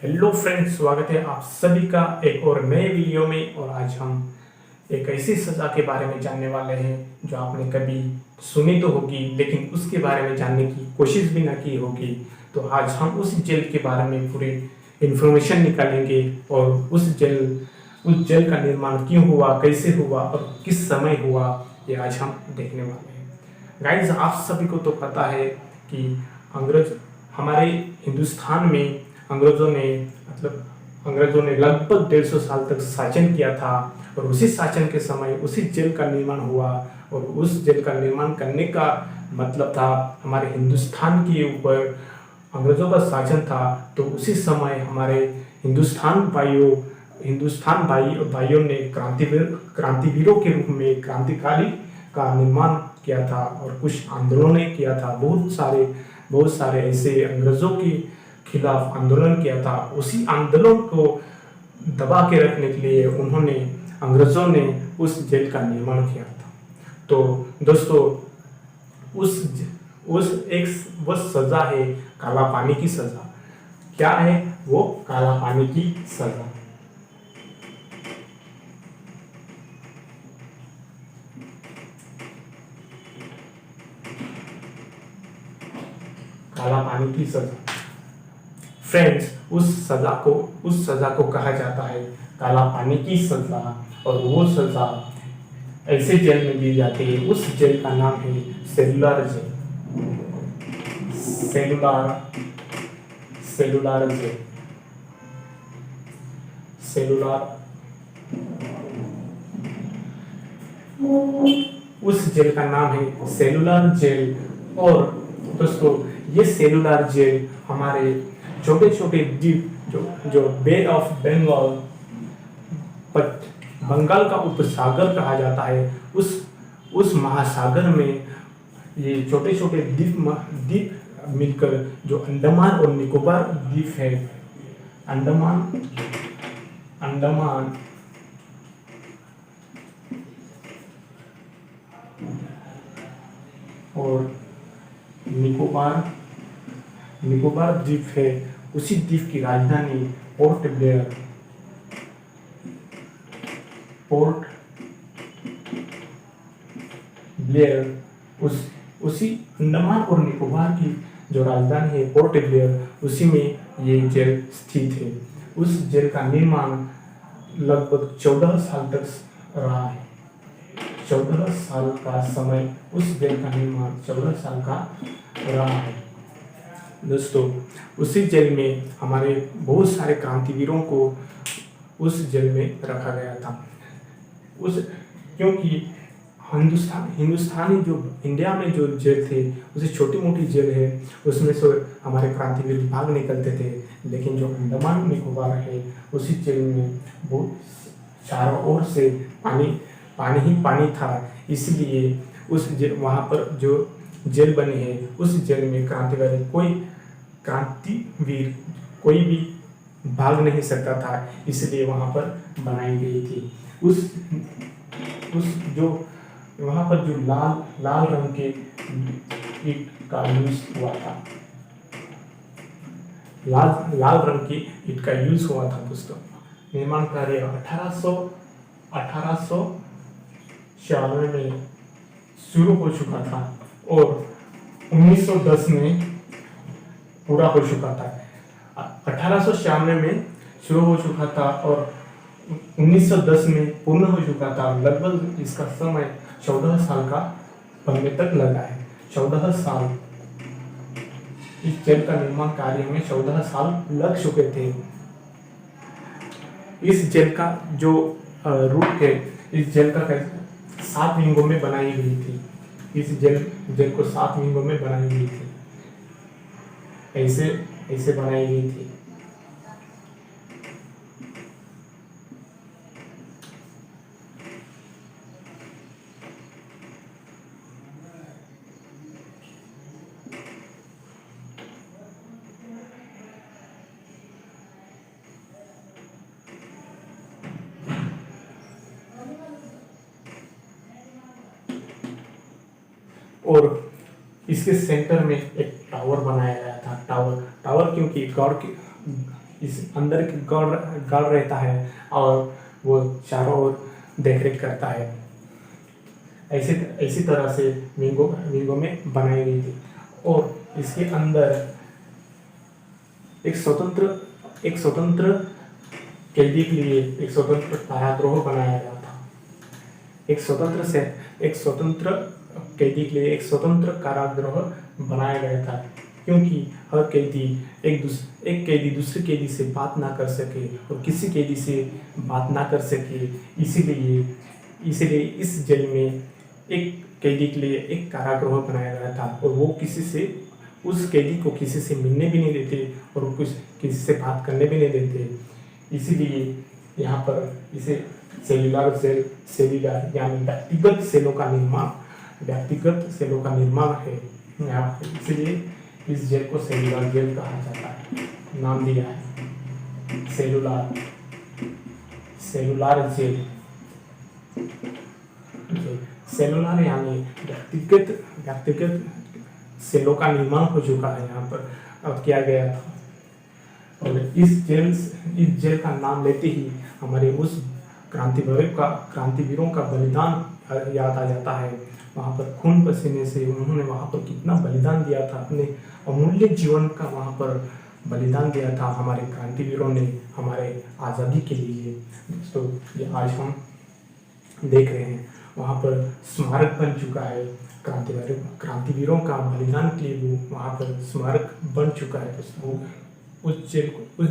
Hello friends, स्वागत है आप सभी का एक और नए वीडियो में। और आज हम एक ऐसी सज़ा के बारे में जानने वाले हैं जो आपने कभी सुनी तो होगी, लेकिन उसके बारे में जानने की कोशिश भी ना की होगी। तो आज हम उस जेल के बारे में पूरी इन्फॉर्मेशन निकालेंगे और उस जेल का निर्माण क्यों हुआ, कैसे हुआ और किस समय हुआ, ये आज हम देखने वाले हैं। गाइज, आप सभी को तो पता है कि हमारे हिंदुस्तान में अंग्रेजों ने लगभग 150 साल तक शासन किया था। और उसी शासन के समय उसी जेल का निर्माण हुआ। और उस जेल का निर्माण करने का मतलब था, हमारे हिंदुस्तान के ऊपर अंग्रेजों का शासन था, तो उसी समय हमारे हिंदुस्तान भाइयों ने क्रांतिवीरों के रूप में क्रांतिकारी का निर्माण किया था और कुछ आंदोलनें किया था। बहुत सारे ऐसे अंग्रेजों के खिलाफ आंदोलन किया था। उसी आंदोलन को दबा के रखने के लिए अंग्रेजों ने उस जेल का निर्माण किया था। तो दोस्तों, वो सजा है काला पानी की सजा। क्या है वो काला पानी की सजा? काला पानी की सजा फ्रेंड्स, उस सजा को कहा जाता है काला पानी की सजा। और वो सजा ऐसे जेल में दी जाती है। उस जेल का नाम है सेलुलर जेल। Cellular Jail. उस जेल का नाम है सेलुलर जेल। और दोस्तों, ये सेलुलर जेल हमारे छोटे छोटे द्वीप जो बे ऑफ बंगाल, बंगाल का उपसागर कहा जाता है, उस महासागर में ये छोटे छोटे द्वीप मिलकर जो अंडमान और निकोबार द्वीप है, अंडमान और निकोबार द्वीप है। उसी द्वीप की राजधानी पोर्ट ब्लेयर उसी अंडमान और निकोबार की जो राजधानी है पोर्ट ब्लेयर, उसी में ये जेल स्थित है। उस जेल का निर्माण लगभग 14 साल तक रहा है। 14 साल का समय उस जेल का निर्माण 14 साल का रहा है। दोस्तों, उसी जेल में हमारे बहुत सारे क्रांतिवीरों को उस जेल में रखा गया था। क्योंकि हिंदुस्तानी जो इंडिया में जो जेल थे, उसे छोटी मोटी जेल है, उसमें से हमारे क्रांतिवीर भाग निकलते थे। लेकिन जो अंडमान निकोबार है, उसी जेल में बहुत चारों ओर से पानी ही पानी था। इसलिए वहाँ पर जो जेल बनी है, उस जेल में क्रांतिवीर कोई भी भाग नहीं सकता था, इसलिए वहाँ पर बनाई गई थी। वहाँ पर जो लाल रंग के ईंट का यूज हुआ था, लाल रंग की ईंट का यूज हुआ था। दोस्तों, निर्माण कार्य 1896 में शुरू हो चुका था और 1910 में पूरा हो चुका था। 1896 में शुरू हो चुका था और 1910 में पूर्ण हो चुका था। लगभग इसका समय 14 साल का बनने तक लगा है। 14 साल इस जेल का निर्माण कार्य में 14 साल लग चुके थे। इस जेल का जो रूप है, इस जेल का 7 विंगों में बनाई गई थी। इस जेल को 7 विंगों में बनाई गई थी। ऐसे बनाई गई थी। और इसके सेंटर में एक टावर बनाया गया था। टावर क्योंकि इस अंदर की गार्ड रहता है और वो चारों ओर देखरेख करता है। ऐसी तरह से विंगो में बनाई गई थी और इसके अंदर एक स्वतंत्र कैदी के लिए एक स्वतंत्र कारागृह बनाया गया था। एक स्वतंत्र कैदी के लिए एक स्वतंत्र कारागृह बनाया गया था, क्योंकि हर कैदी एक कैदी दूसरे कैदी से बात ना कर सके और किसी कैदी से बात ना कर सके, इसीलिए इस जेल में एक कैदी के लिए एक कारागृह बनाया गया था और वो उस कैदी को किसी से मिलने भी नहीं देते और किसी से बात करने भी नहीं देते। इसीलिए यहाँ पर इसे सेल्युलर यानी व्यक्तिगत सेलों का निर्माण है यहाँ पे। इसलिए इस जेल को सेल्युलर जेल कहा जाता है, नाम दिया है सेलुलर जेल। सेलुलर यानी व्यक्तिगत सेलों का निर्माण हो चुका है यहाँ पर और किया गया था। और इस जेल का नाम लेते ही हमारे उस क्रांतिवीरों का बलिदान याद आ जाता है। वहाँ पर खून पसीने से उन्होंने वहाँ पर कितना बलिदान दिया था, अपने अमूल्य जीवन का वहाँ पर बलिदान दिया था हमारे क्रांतिवीरों ने हमारे आज़ादी के लिए। दोस्तों, ये आज हम देख रहे हैं वहाँ पर स्मारक बन चुका है क्रांतिवीरों का बलिदान के लिए, वो वहाँ पर स्मारक बन चुका है। दोस्तों, उस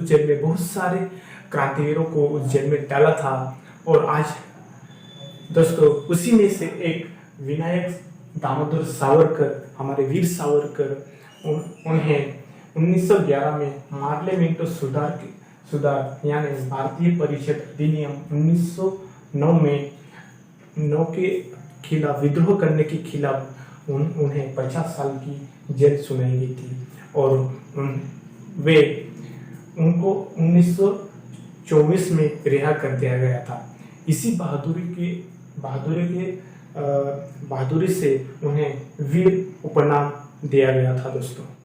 जेल में बहुत सारे क्रांतिवीरों को उस जेल में डाला था और आज दोस्तों उसी में से एक विनायक दामोदर सावरकर, हमारे वीर सावरकर, उन्हें 1911 में पार्लियामेंट सुधार यानी भारतीय परिषद अधिनियम 1909 में के खिलाफ विद्रोह करने के खिलाफ उन्हें 50 साल की जेल सुनाई गई थी और उनको 1924 में रिहा कर दिया गया था। इसी बहादुरी से उन्हें वीर उपनाम दिया गया था। दोस्तों।